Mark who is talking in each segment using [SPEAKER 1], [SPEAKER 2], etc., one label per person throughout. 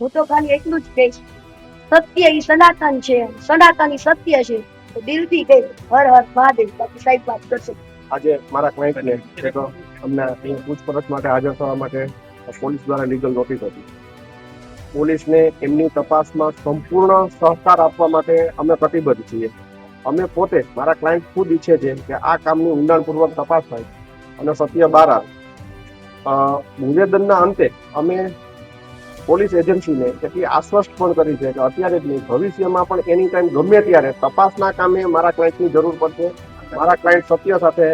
[SPEAKER 1] હું તો ખાલી એટલું જ કહીશ, સત્ય ઈ સનાતન છે, સનાતન ઈ સત્ય છે. તો દિલથી કહી હર હર મહાદેવ. બાકી સાહેબ વાત કરશે.
[SPEAKER 2] આજે મારા ક્લાયન્ટને એક અમને અહીં પૂછપરછ માટે હાજર થવા માટે પોલીસ દ્વારા લીગલ નોટિસ હતી. પોલીસને એમની તપાસમાં સંપૂર્ણ સહકાર આપવા માટે અમે કટિબદ્ધ છીએ. અમે પોતે, મારા ક્લાયન્ટ ખુદ ઈચ્છે છે કે આ કામની ઊંડાણપૂર્વક તપાસ થાય અને સત્ય બહાર આવે. નિવેદનના અંતે અમે પોલીસ એજન્સીને એટલી આશ્વસ્ત પણ કરી છે કે અત્યારે જ નહીં, ભવિષ્યમાં પણ એની ટાઈમ ગમે ત્યારે તપાસના કામે મારા ક્લાયન્ટની જરૂર પડશે. મારા ક્લાયન્ટ સત્ય સાથે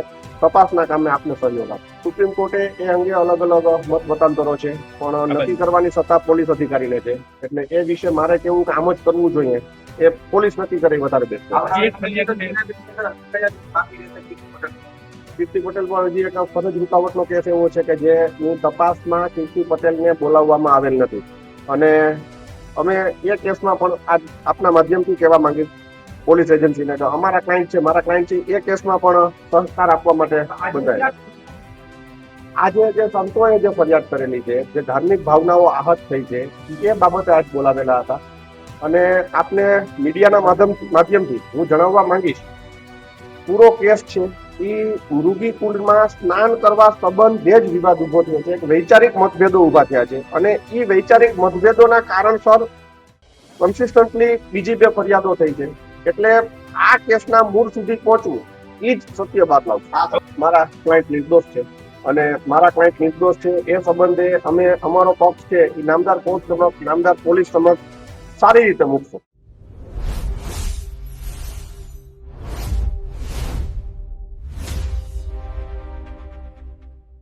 [SPEAKER 2] તપાસના કામે આપને સહયોગ આપે. સુપ્રીમ કોર્ટે એ અંગે અલગ અલગ મત મતાંતરો છે, પણ નક્કી કરવાની સત્તા પોલીસ અધિકારીને છે. એટલે એ વિશે મારે કેવું કે આમ જ કરવું જોઈએ, એ પોલીસ નક્કી કરે વધારે બેસ્ટ. કીર્તિ પટેલ પર હજી એક ફરજ રૂકાવટનો કેસ એવો છે કે જેની તપાસમાં કીર્તિ પટેલને બોલાવવામાં આવેલ નથી. અને અમે એ કેસમાં પણ આપના માધ્યમથી કહેવા માંગીએ પોલીસ એજન્સીને કે અમારા ક્લાયન્ટ છે, મારા ક્લાયન્ટ છે, એ કેસમાં પણ સહકાર આપવા માટે બંધાયેલા. આજે જે સંતોએ જે ફરિયાદ કરેલી છે, જે ધાર્મિક ભાવનાઓ આહત થઈ છે, એ બાબતે આજ બોલાવેલા હતા. અને આપને મીડિયાના માધ્યમથી હું જણાવવા માંગીશ, પૂરો કેસ છે એ મૃગી કુંડમાં સ્નાન કરવા સંબંધે જ વિવાદ ઉભો થયો છે. વૈચારિક મતભેદો ઉભા થયા છે અને એ વૈચારિક મતભેદોના કારણસર કન્સિસ્ટન્ટલી બીજી 2 ફરિયાદો થઈ છે. એટલે આ કેસના મૂળ સુધી પહોંચવું એ જ સત્ય બહાર લાવશે. મારા ક્લાયન્ટ નિર્દોષ છે અને મારા ક્લાયન્ટ નિર્દોષ છે એ સંબંધે અમે અમારો પક્ષ છે એ નામદાર કોર્ટ સમક્ષ, નામદાર પોલીસ સમક્ષ સારી રીતે મૂકશું.